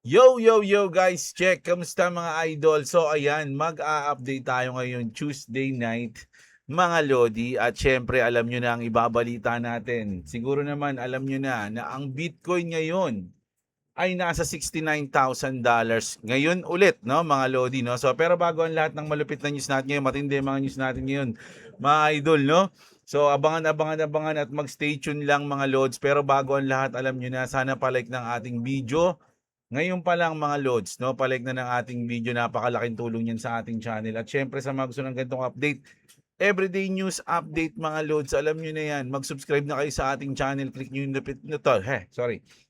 Yo guys, check. Kamusta mga idol? So ayan, mag-a-update tayo ngayon Tuesday night mga lodi at syempre alam nyo na ang ibabalita natin. Siguro naman alam nyo na ang Bitcoin ngayon ay nasa $69,000 ngayon ulit, no mga lodi, no? So pero bago ang lahat ng malupit na news natin ngayon, matindi ang mga news natin ngayon mga idol, no? So abangan at mag-stay tune lang mga lods. Pero bago ang lahat, alam nyo na, sana pa-like ng ating video ngayon pa lang mga lods, no? Palike na ng ating video, napakalaking tulong yan sa ating channel. At syempre sa mga gusto ng ganitong update, everyday news update mga lods, alam nyo na yan. Mag-subscribe na kayo sa ating channel, click nyo yung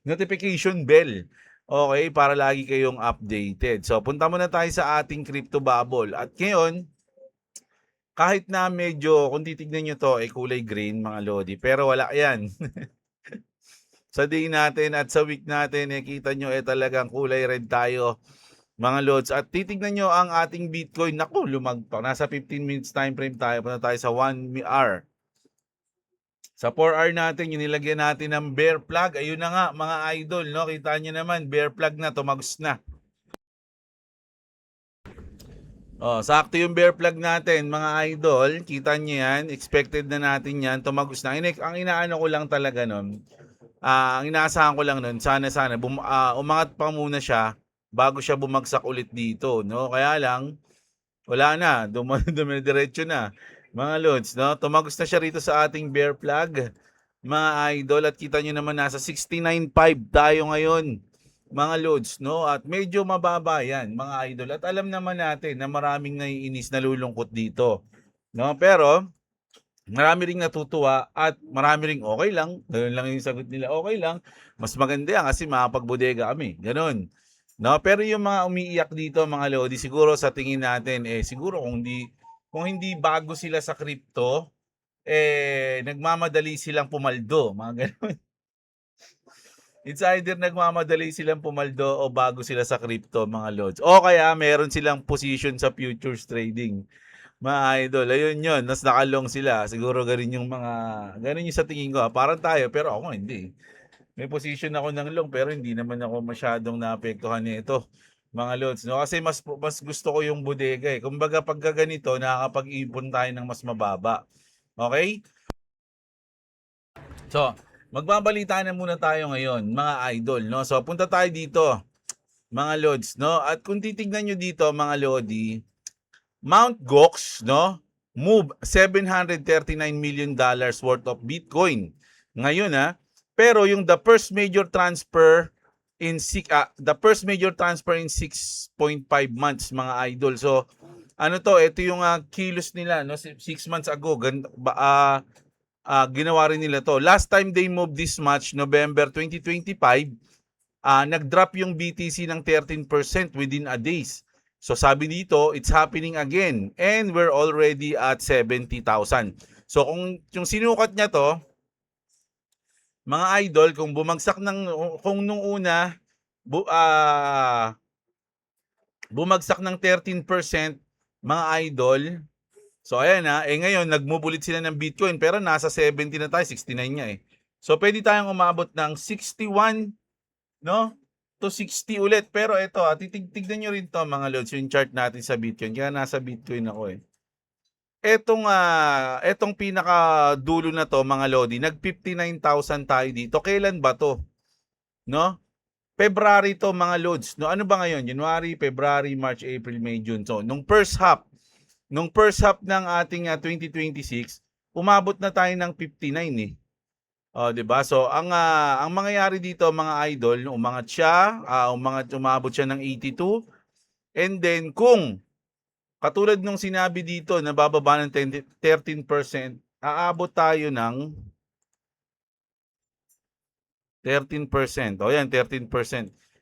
notification bell. Okay, para lagi kayong updated. So punta muna tayo sa ating crypto bubble. At ngayon, kahit na medyo, kung titignan nyo to, ay kulay green mga lodi, pero wala yan. Sa day natin at sa week natin, kita nyo talagang kulay red tayo mga lods. At titignan nyo ang ating Bitcoin. Naku, lumagpak. Nasa 15 minutes time frame tayo. Punta tayo sa 1 hour. Sa 4 hour natin, yung nilagyan natin ng bear flag. Ayun na nga mga idol, no? Kita nyo naman, bear flag na, tumagos na. Oh, sakto yung bear flag natin mga idol. Kita nyo yan, expected na natin yan, tumagos na. Ang inaano ko lang talaga nun, ang inaasahan ko lang nun, sana umangat pa muna siya bago siya bumagsak ulit dito, no? Kaya lang, wala na, dumidiretso na. Mga lods, no? Tumagos na siya rito sa ating bear flag, mga idol, at kita nyo naman nasa 69.5 tayo ngayon, mga lods, no? At medyo mababa yan, mga idol. At alam naman natin na maraming naiinis, nalulungkot dito, no? Pero marami ring natutuwa at marami ring okay lang. Ganun lang yung sagot nila, okay lang. Mas maganda yan kasi makapagbodega kami. Ganun. No, pero yung mga umiiyak dito, mga lodi, siguro sa tingin natin, siguro kung hindi bago sila sa crypto, nagmamadali silang pumaldo. Mga ganun. It's either nagmamadali silang pumaldo o bago sila sa crypto, mga lods. O kaya meron silang position sa futures trading. Mga idol, ayun yun. Nas nakalong sila. Siguro ganun yung sa tingin ko. Parang tayo, pero ako hindi. May position ako ng long, pero hindi naman ako masyadong naapektuhan nito. Mga lods, no? Kasi mas gusto ko yung bodega eh. Kumbaga pagka ganito, nakakapag-ipon tayo ng mas mababa. Okay? So, magbabalita na muna tayo ngayon, mga idol, no? So, punta tayo dito, mga lods, no? At kung titignan nyo dito, mga lodi, Mount Gox, no? Move $739 million worth of Bitcoin. Ngayon pero yung the first major transfer in 6.5 months, mga idol. So ano to, ito yung kilos nila, no? 6 months ago ginawa rin nila to. Last time they moved this much, November 2025, nag-drop yung BTC ng 13% within a days. So sabi dito, it's happening again and we're already at 70,000. So kung yung sinukat niya to, mga idol, kung kung nung una bumagsak ng 13%, mga idol, so ayan ngayon nag-move ulit sila ng Bitcoin pero nasa 70 na tayo, 69 niya eh. So pwede tayong umabot ng 61, no? To 60 ulit. Pero ito titignan nyo rin to mga lods, yung chart natin sa Bitcoin. Kaya nasa Bitcoin ako eh. Etong pinaka dulo na to mga lodi, nag 59,000 tayo dito. Kailan ba to? No? February to mga lods. No, ano ba ngayon? January, February, March, April, May, June. So, nung first half ng ating 2026, umabot na tayo ng 59 eh. Oh, 'di ba? So ang mangyayari dito mga idol, umabot siya ng 82. And then kung katulad nung sinabi dito na bababa ng 13%, aabot tayo ng 13%. O yan, 13%.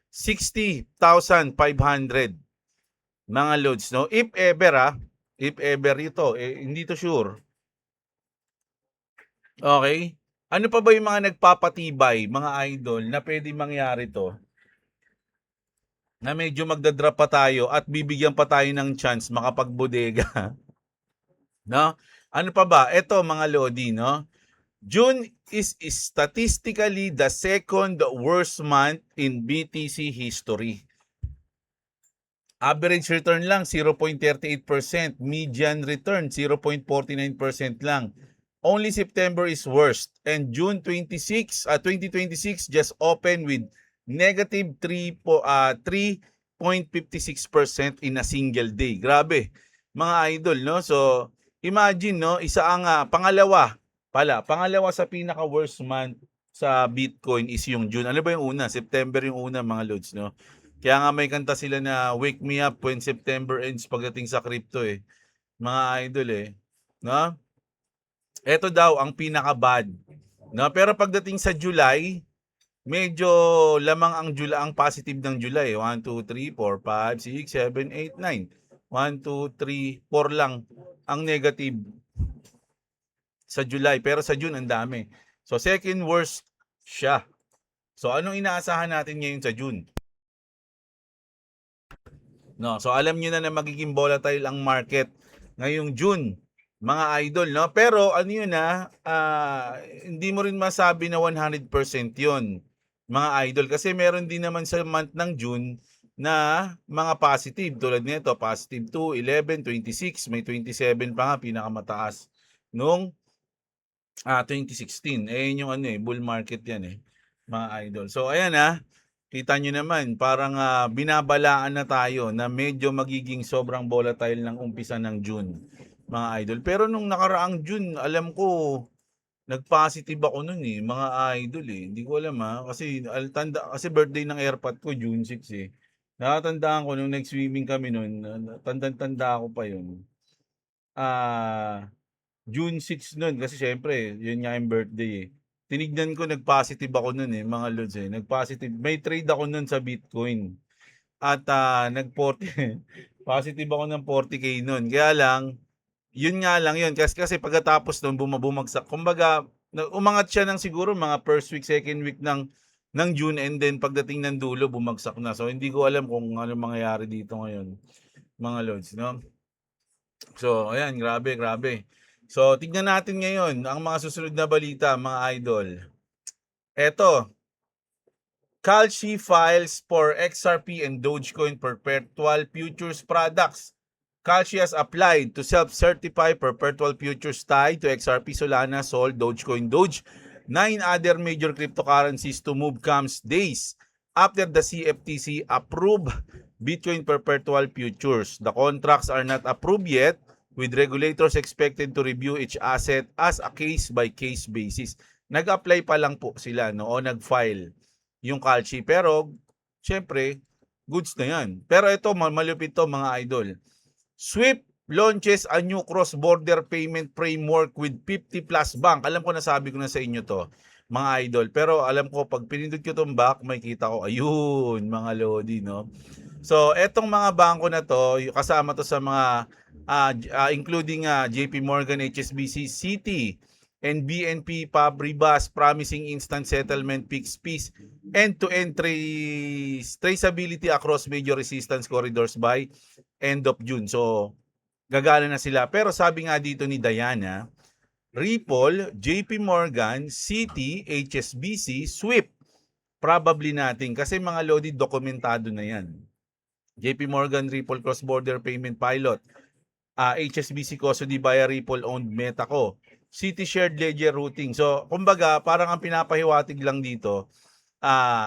60,500 mga loads, no? If ever ito, hindi to sure. Okay? Ano pa ba yung mga nagpapatibay, mga idol, na pwede mangyari to? Na medyo magdadrop pa tayo at bibigyan pa tayo ng chance makapagbodega. No? Ano pa ba? Ito mga lodi, no? June is statistically the second worst month in BTC history. Average return lang 0.38%, median return 0.49% lang. Only September is worst and June 2026 just opened with negative 3.56% in a single day. Grabe, mga idol, no? So, imagine, no, isa ang pangalawa sa pinaka worst month sa Bitcoin is yung June. Ano ba yung una? September yung una, mga lods, no? Kaya nga may kanta sila na Wake Me Up When September Ends pagdating sa crypto eh. Mga idol eh. No? Ito daw ang pinaka-bad. No? Pero pagdating sa July, medyo lamang ang positive ng July. 1, 2, 3, 4, 5, 6, 7, 8, 9. 1, 2, 3, 4 lang ang negative sa July. Pero sa June, ang dami. So, second worst siya. So, anong inaasahan natin ngayon sa June? No, so alam niyo na magiging volatile ang market ngayong June, mga idol, no? Pero ano yun hindi mo rin masabi na 100% 'yon, mga idol, kasi meron din naman sa month ng June na mga positive tulad nito, positive 2, 11, 26, may 27 pa nga pinakamataas nung 2016. Eh yun yung bull market yan mga idol. So ayan kita nyo naman, parang binabalaan na tayo na medyo magiging sobrang volatile ng umpisa ng June, mga idol. Pero nung nakaraang June, alam ko, nag-positive ako nun mga idol Hindi ko alam kasi birthday ng airpot ko, June 6 eh. Nakatandaan ko nung nag-swimming kami nun, tanda ko pa yun. June 6 nun kasi syempre, yun nga yung birthday Tinignan ko, nag-positive ako nun mga lods Nag-positive. May trade ako nun sa Bitcoin. At nag-40 positive ako ng 40k nun. Kaya lang, yun nga lang yun. Kasi pagkatapos nun, bumagsak. Kumbaga, umangat siya ng siguro mga first week, second week ng June, and then pagdating ng dulo, bumagsak na. So, hindi ko alam kung ano mangyayari dito ngayon, mga lods, no? So, ayan, grabe. So, tignan natin ngayon ang mga susunod na balita, mga idol. Eto, Kalshi files for XRP and Dogecoin perpetual futures products. Kalshi has applied to self-certify perpetual futures tied to XRP, Solana, Sol, Dogecoin, Doge, 9 other major cryptocurrencies to move comes days after the CFTC approved Bitcoin perpetual futures. The contracts are not approved yet, with regulators expected to review each asset as a case-by-case basis. Nag-apply pa lang po sila o nag-file yung Kalshi. Pero, syempre, goods na yan. Pero ito, malupit to, mga idol. Swift launches a new cross-border payment framework with 50 plus bank. Alam ko, nasabi ko na sa inyo to, mga idol. Pero alam ko, pag pinindot ko itong back, may kita ko, ayun, mga lodi, no? So, etong mga bangko na to, kasama to sa mga including JP Morgan, HSBC, Citi, and BNP Paribas promising instant settlement, fixed fees, end-to-end traceability across major resistance corridors by end of June. So, gagana na sila. Pero sabi nga dito ni Diana, Ripple, JP Morgan, Citi, HSBC, Swift, probably natin kasi mga lodi dokumentado na yan. JP Morgan, Ripple cross-border payment pilot, HSBC custody via Ripple-owned Metaco, Citi shared ledger routing. So, kumbaga, parang ang pinapahiwatig lang dito,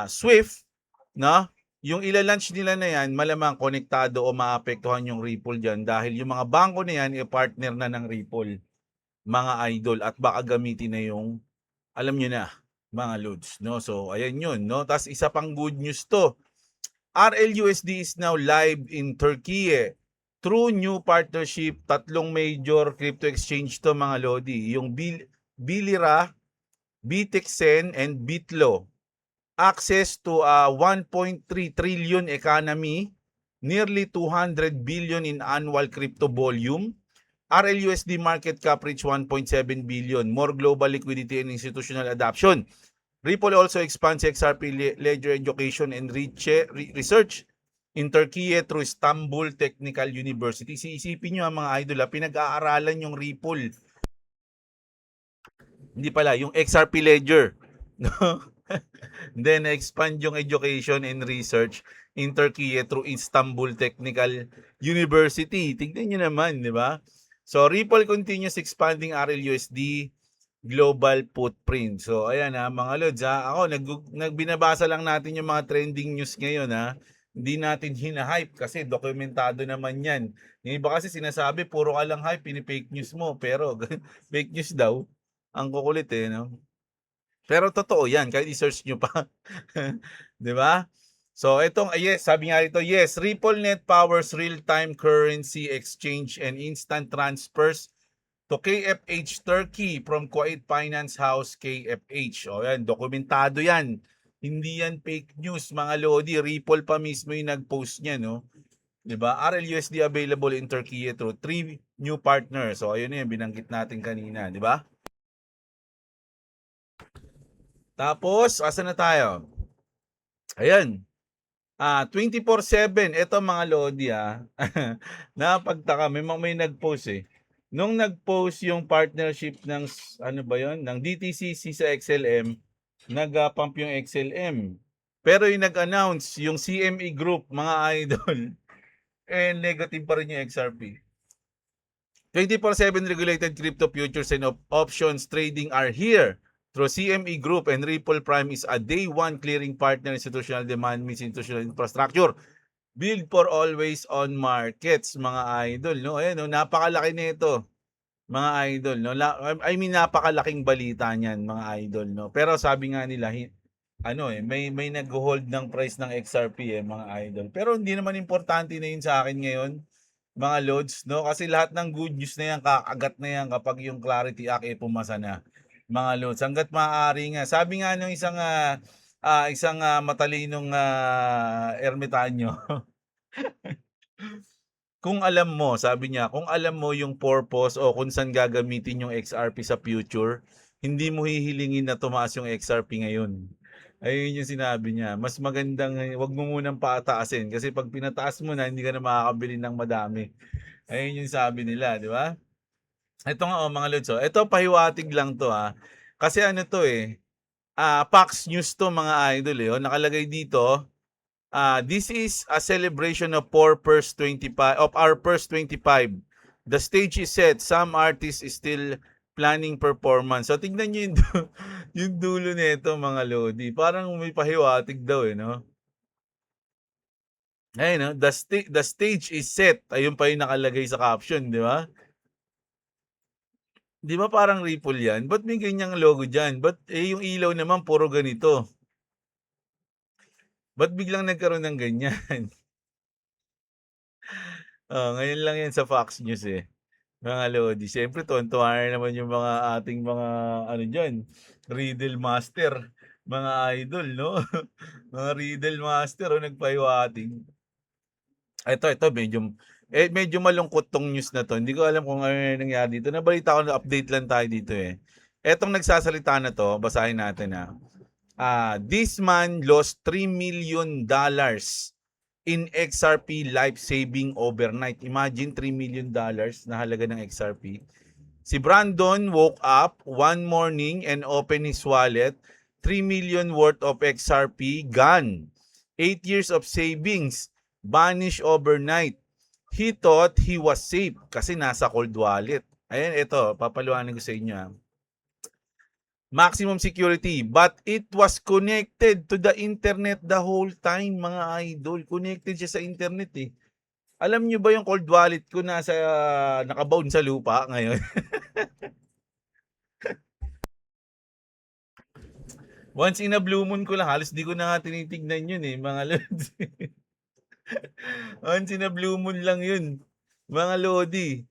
Swift, no? Yung ila-launch nila na yan, malamang konektado o maapektuhan yung Ripple dyan dahil yung mga bangko na yan, partner na ng Ripple, mga idol, at baka gamitin na yung, alam nyo na, mga loads, no? So, ayan yun, no? Tapos, isa pang good news to. RLUSD is now live in Turkey through new partnership. Tatlong major crypto exchange to, mga lodi. Yung Bilira, Bitexen, and Bitlo. Access to a 1.3 trillion economy, nearly 200 billion in annual crypto volume. RLUSD market cap reach 1.7 billion. More global liquidity and institutional adoption. Ripple also expands XRP ledger education and research in Turkey through Istanbul Technical University. Isipin nyo mga idol, pinag-aaralan yung Ripple Hindi pala, yung XRP Ledger. No? Then, expand yung education and research in Turkey through Istanbul Technical University. Tignan nyo naman, di ba? So, Ripple continues expanding RLUSD global footprint. So, ayan ha, mga lods ha. Ako, nagbinabasa lang natin yung mga trending news ngayon ha. Hindi natin hina-hype kasi dokumentado naman yan. Yung iba kasi sinasabi, puro ka lang hype, pini-fake news mo. Pero, fake news daw. Ang kukulit no? Pero totoo yan, kahit i-search nyo pa. 'Di ba? So, yes, sabi nga rito, yes, RippleNet powers real-time currency exchange and instant transfers to KFH Turkey from Kuwait Finance House KFH. O yan, dokumentado yan. Hindi yan fake news, mga lodi. Ripple pa mismo yung nag-post niya, no? 'Di ba? RLUSD available in Turkey through 3 new partners. So, ayun yan, binanggit natin kanina, 'di ba? Tapos, asa na tayo? Ayan. 24/7, eto mga lodi napagtaka, may nag-post Nung nag-post yung partnership ng ano ba yon, ng DTCC sa XLM, nag-pump yung XLM. Pero yung nag-announce yung CME Group, mga idol, negative pa rin yung XRP. 24/7 regulated crypto futures and options trading are here through CME Group, and Ripple Prime is a day one clearing partner. Institutional demand means institutional infrastructure. Build for always on markets, mga idol, no? Ayan, no? Napakalaki nito, mga idol, no? I mean, napakalaking balita niyan, mga idol, no? Pero sabi nga nila, may nag-hold ng price ng XRP mga idol. Pero hindi naman importante na yun sa akin ngayon, mga loads, no? Kasi lahat ng good news na yan, kakagat na yan kapag yung Clarity Act pumasa na, mga loads. Hanggat maaari nga. Sabi nga nung isang matalinong ermitanyo, kung alam mo, sabi niya, kung alam mo yung purpose o kung saan gagamitin yung XRP sa future, hindi mo hihilingin na tumaas yung XRP ngayon. Ayun yung sinabi niya. Mas magandang wag mo munang pataasin kasi pag pinataas mo na, hindi ka na makakabili ng madami. Ayun yung sabi nila, di ba? Ito nga mga lods, ito pahiwatig lang to Kasi ano to Fox News to, mga idol nakalagay dito, this is a celebration of our first 25. The stage is set. Some artists is still planning performance. So tingnan niyo yung dulo nito, mga lodi. Parang may pahiwatig daw no. Ayun no, the stage is set. Ayun pa yung nakalagay sa caption, di ba? Di ba parang Ripple yan? Ba't may ganyang logo dyan? Ba't yung ilaw naman puro ganito? Ba't biglang nagkaroon ng ganyan? Ngayon lang yan sa Fox News mga lodi. Siyempre, tuwan-tuwa na naman yung mga ating mga dyan, Riddle Master, mga idol, no? Mga Riddle Master, nagpahiwating. Ito, medyo malungkot tong news na to. Hindi ko alam kung ano yung nangyari dito. Nabalita ko, na update lang tayo dito Etong nagsasalita na to, basahin natin this man lost $3 million in XRP life-saving overnight. Imagine $3 million na halaga ng XRP. Si Brandon woke up one morning and opened his wallet. 3 million worth of XRP gone. 8 years of savings vanished overnight. He thought he was safe kasi nasa cold wallet. Ayan, ito, papaluanan ko sa inyo maximum security, but it was connected to the internet the whole time, mga idol. Connected siya sa internet Alam nyo ba yung cold wallet ko nakabound sa lupa ngayon? Once in a blue moon ko lang, halos di ko na nga tinitignan yun mga lods. Once in a blue moon lang yun, mga lodi.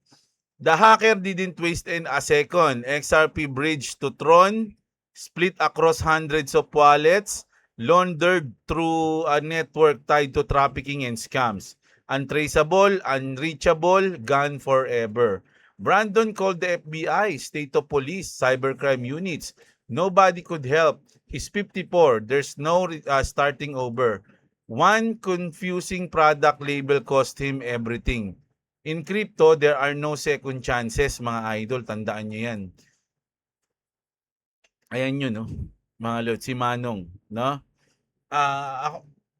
The hacker didn't waste a second. XRP bridge to Tron, split across hundreds of wallets, laundered through a network tied to trafficking and scams. Untraceable, unreachable, gone forever. Brandon called the FBI, state of police, cybercrime units. Nobody could help. He's 54. There's no starting over. One confusing product label cost him everything. In crypto, there are no second chances, mga idol. Tandaan nyo yan. Ayan yun, no? Mga lodi, si Manong, no?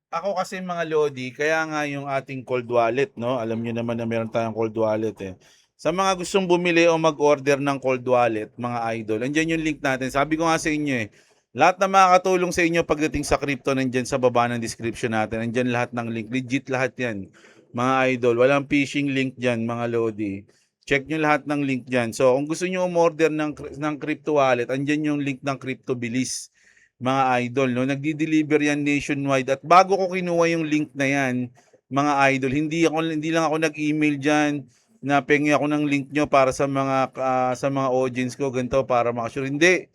Ako kasi mga lodi, kaya nga yung ating cold wallet, no? Alam niyo naman na meron tayong cold wallet eh. Sa mga gustong bumili o mag-order ng cold wallet, mga idol, andyan yung link natin. Sabi ko nga sa inyo eh, lahat na makakatulong sa inyo pagdating sa crypto nandyan sa baba ng description natin. Andyan lahat ng link. Legit lahat yan, mga idol. Walang phishing link dyan, mga lodi. Check nyo lahat ng link dyan. So, kung gusto nyo umorder ng crypto wallet, andyan yung link ng Crypto Bilis, mga idol, no? Nagdi-deliver yan nationwide. At bago ko kinuha yung link na yan, mga idol, hindi lang ako nag-email diyan na pengi ako ng link nyo para sa mga audience ko ganito para makasure. Hindi.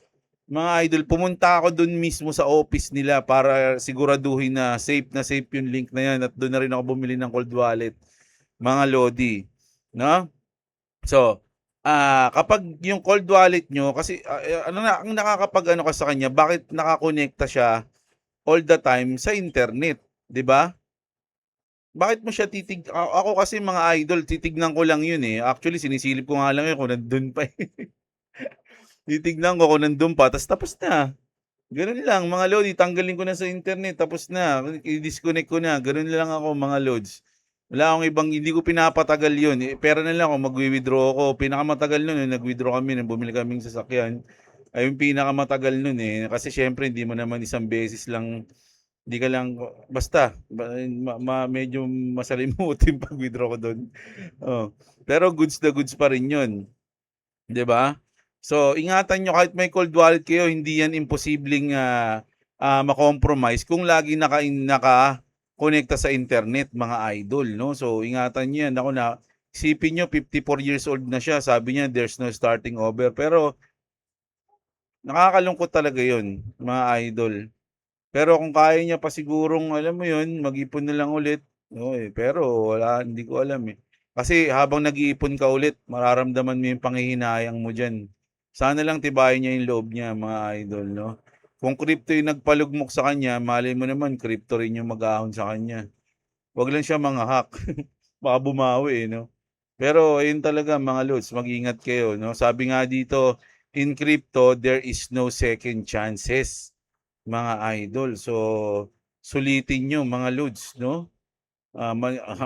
Mga idol, pumunta ako doon mismo sa office nila para siguraduhin na safe yung link na yan at doon na rin ako bumili ng cold wallet, mga lodi, no? So, kapag yung cold wallet nyo, kasi ang nakakapag-ano ka sa kanya, bakit nakakonekta siya all the time sa internet, 'di ba? Bakit mo siya ako kasi mga idol, titignan ko lang yun eh. Actually, sinisilip ko nga lang yun kung nandun pa eh. Titignan ko kung nandun pa, tapos na. Ganun lang, mga lodi, tanggalin ko na sa internet, tapos na. I-disconnect ko na. Ganun lang ako, mga lods. Wala akong ibang, hindi ko pinapatagal yun. Pera na lang ako, mag-withdraw ako. Pinakamatagal nun, nag-withdraw kami, nang bumili kaming sasakyan. Ay yung pinakamatagal nun eh. Kasi syempre, hindi mo naman isang beses lang, hindi ka lang, basta, medyo masalimutin pag-withdraw ko doon. Oh. Pero goods na goods pa rin yun. 'Di ba? So, ingatan nyo kahit may cold wallet kayo, hindi yan imposibleng ma-compromise kung lagi naka-konekta sa internet, mga idol, no? So, ingatan nyo yan. Ako na, isipin nyo, 54 years old na siya. Sabi niya, there's no starting over. Pero, nakakalungkot talaga yun, mga idol. Pero kung kaya niya pa sigurong, alam mo yun, mag-ipon na lang ulit. No, eh. Pero, hindi ko alam eh. Kasi habang nag-iipon ka ulit, mararamdaman mo yung panghihinayang mo dyan. Sana lang tibayin niya yung loob niya, mga idol, no? Kung crypto yung nagpalugmok sa kanya, malay mo naman, crypto rin yung mag-ahon sa kanya. Huwag lang siya mga hack. Baka bumawi, eh, no? Pero, ayun talaga, mga lods, mag-ingat kayo, no? Sabi nga dito, in crypto, there is no second chances, mga idol. So, sulitin nyo, mga lods, no?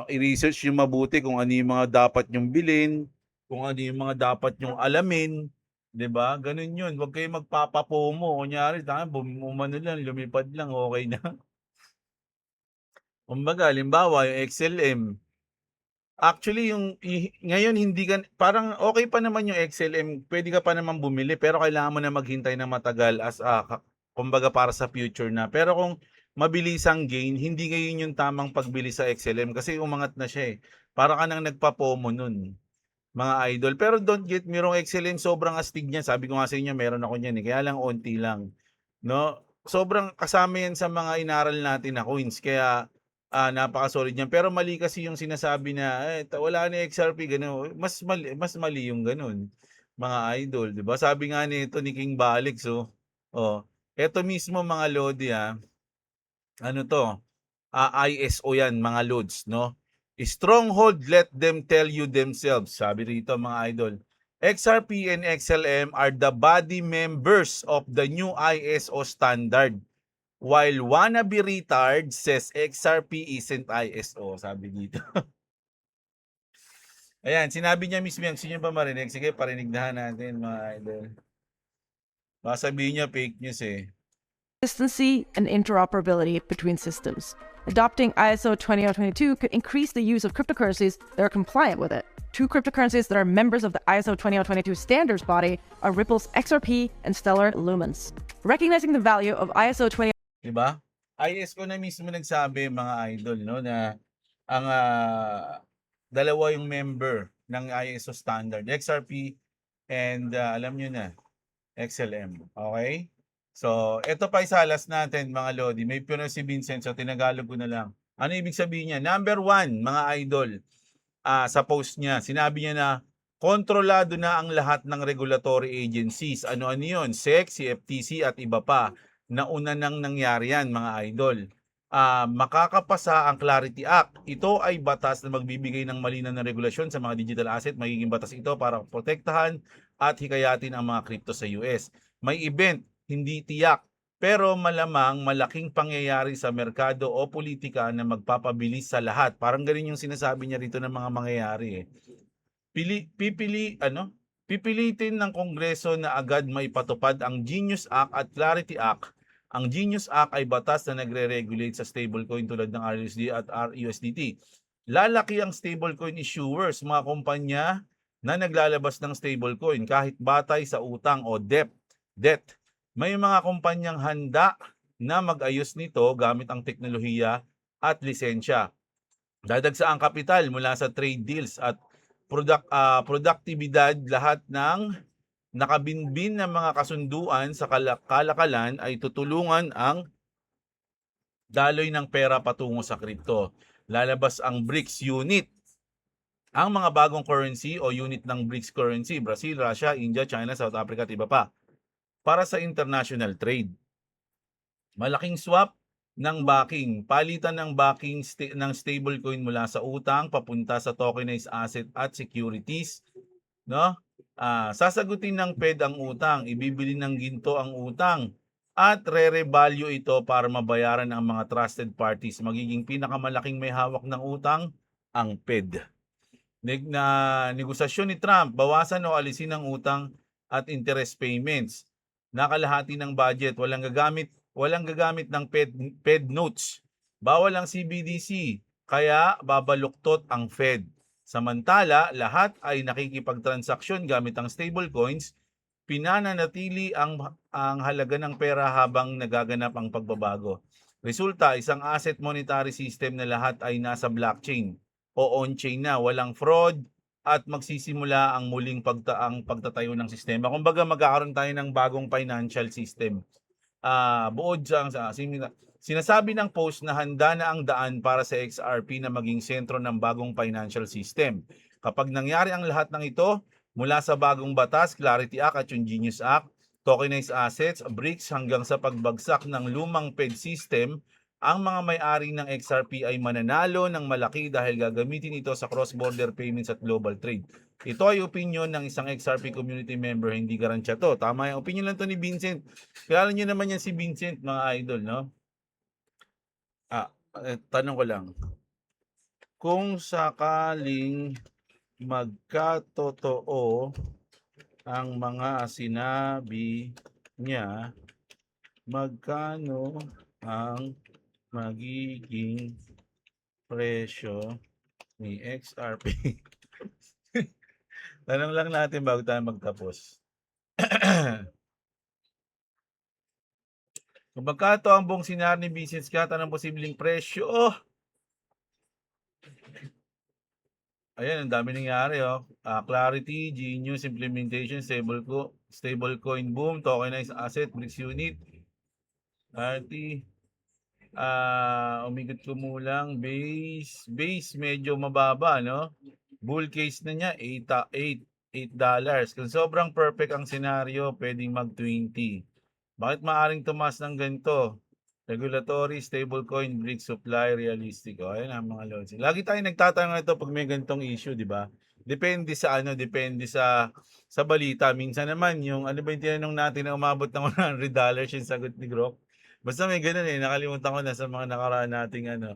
I-research nyo mabuti kung ano yung mga dapat nyong bilhin, kung ano yung mga dapat nyong alamin, 'di ba? Ganun 'yun. Huwag kayong magpapapomo. Kunyari, umano lang, lumipad lang, okay na. Kumbaga, halimbawa, yung XLM. Actually, ngayon hindi ka, parang okay pa naman yung XLM, pwede ka pa naman bumili, pero kailangan mo na maghintay ng matagal kumbaga para sa future na. Pero kung mabilisang gain, hindi ngayon yung tamang pagbili sa XLM kasi umangat na siya eh. Para ka nang nagpa-FOMO nun, mga idol. Pero don't get me wrong, XLM sobrang astig niya. Sabi ko nga sa inyo, meron ako niyan eh. Kaya lang onti lang, no? Sobrang kasama yan sa mga inaral natin na coins. Kaya napaka-solid niyan. Pero mali kasi yung sinasabi na wala na XRP gano'n. Mas mali yung gano'n, mga idol, 'di ba? Sabi nga nito ni King Balix, eto mismo, mga lodi, ano 'to, ISO yan, mga lods, no? Stronghold, let them tell you themselves. Sabi rito, mga idol, XRP and XLM are the body members of the new ISO standard. While wannabe retard says XRP isn't ISO, sabi dito. Ayan, sinabi niya mismo yan. Gusto niyo ba marinig? Sige, parinigdahan natin, mga idol. Baka sabihin niya fake news eh. Consistency and interoperability between systems. Adopting ISO 20022 could increase the use of cryptocurrencies that are compliant with it. Two cryptocurrencies that are members of the ISO 20022 standards body are Ripple's XRP and Stellar Lumens. Recognizing the value of ISO 20... Diba? ISO na mismo nagsabi, mga idol, no, na ang dalawa yung member ng ISO standard, XRP and alam nyo na, XLM. Okay? So, ito pa isalas natin, mga lodi. May puno si Vincent, so tinagalog ko na lang. Ano ibig sabihin niya? Number 1, mga idol, sa post niya, sinabi niya na kontrolado na ang lahat ng regulatory agencies. Ano-ano yun? SEC, CFTC at iba pa. Nauna nang nangyari yan, mga idol. Makakapasa ang Clarity Act. Ito ay batas na magbibigay ng malinaw na regulasyon sa mga digital asset. Magiging batas ito para protektahan at hikayatin ang mga crypto sa US. May event hindi tiyak. Pero malamang malaking pangyayari sa merkado o politika na magpapabilis sa lahat. Parang ganun yung sinasabi niya rito ng mga mangyayari eh. Pipilitin ng Kongreso na agad maipatupad ang Genius Act at Clarity Act. Ang Genius Act ay batas na nagre-regulate sa stablecoin tulad ng RUSD at RUSDT. Lalaki ang stablecoin issuers, mga kumpanya na naglalabas ng stablecoin kahit batay sa utang o debt. May mga kumpanyang handa na mag-ayos nito gamit ang teknolohiya at lisensya. Dadagsa ang kapital mula sa trade deals at produktibidad. Lahat ng nakabinbin na mga kasunduan sa kalakalan ay tutulungan ang daloy ng pera patungo sa kripto. Lalabas ang BRICS unit. Ang mga bagong currency o unit ng BRICS currency, Brazil, Russia, India, China, South Africa at iba pa, para sa international trade. Malaking swap ng backing, palitan ng backing ng stablecoin mula sa utang papunta sa tokenized asset at securities, no? Sasagutin ng Fed ang utang, ibibili ng ginto ang utang at re-revalue ito para mabayaran ang mga trusted parties. Magiging pinakamalaking may hawak ng utang ang Fed. Negosasyon ni Trump, bawasan o alisin ang utang at interest payments. Nakalahati ng budget, walang gagamit ng Fed notes. Bawal ang CBDC, kaya babaluktot ang Fed. Samantala, lahat ay nakikipagtransaksyon gamit ang stablecoins. Pinananatili ang halaga ng pera habang nagaganap ang pagbabago. Resulta, isang asset monetary system na lahat ay nasa blockchain o on-chain na, walang fraud, at magsisimula ang muling pagtatayo ng sistema. Kumbaga magkakaroon tayo ng bagong financial system. Buod sa sinasabi ng post na handa na ang daan para sa XRP na maging sentro ng bagong financial system. Kapag nangyari ang lahat ng ito, mula sa bagong batas, Clarity Act at yung Genius Act, tokenized assets, BRICS hanggang sa pagbagsak ng lumang Fed system, ang mga may-ari ng XRP ay mananalo ng malaki dahil gagamitin ito sa cross-border payments at global trade. Ito ay opinion ng isang XRP community member, hindi garansya to. Tama yung opinion lang to ni Vincent. Kilala niyo naman yan si Vincent, mga idol, no? Tanong ko lang. Kung sakaling magkatotoo ang mga sinabi niya, magkano ang magiging presyo ni XRP? Tanong lang natin bago tayo magtapos. Kung magkato ang buong senaryo ni Business Cat, anong posibleng presyo? Ayan, ang dami nangyari. Clarity, Genius, Implementation, Stablecoin Boom, Tokenized Asset, BRICS Unit, Clarity, umikot kumulang, base medyo mababa, no? Bull case na niya, $8. Kung sobrang perfect ang senaryo, pwedeng mag-20. Bakit maaring tumas ng ganito? Regulatory, stablecoin, BRICS supply, realistic. Ayan ang mga loads. Lagi tayo nagtatanong ito pag may ganitong issue, di ba? Depende sa sa balita. Minsan naman, yung ano ba yung tinanong natin na umabot ng $100 yung sagot ni Grok? Basta may ganun nakalimutan ko na sa mga nakaraan nating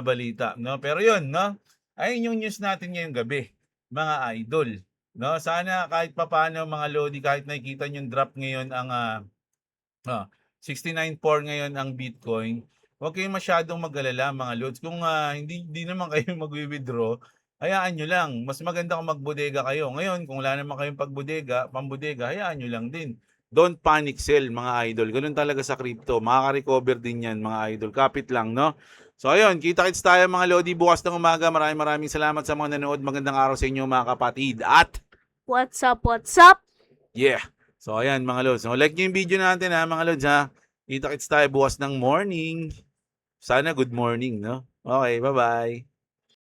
balita, no? Pero yun, no? Ayun yung news natin ngayong gabi, mga idol. No? Sana kahit papaano mga lodi, kahit nakikita yung drop ngayon ang 69.4 ngayon ang Bitcoin, huwag kayong masyadong mag-alala mga lods. Kung hindi naman kayo mag-withdraw, hayaan nyo lang. Mas maganda kung magbodega kayo. Ngayon, kung wala naman kayong pambodega, hayaan nyo lang din. Don't panic sell mga idol. Ganun talaga sa crypto. Makaka-recover din yan mga idol. Kapit lang, no? So ayun, kita-kits tayo mga lodi bukas ng umaga. Maraming salamat sa mga nanood. Magandang araw sa inyo mga kapatid. At What's up, what's up? yeah. So ayan mga lods. So like nyo yung video natin mga lods ha. Kita-kits tayo bukas ng morning. Sana good morning, no? Okay, bye-bye.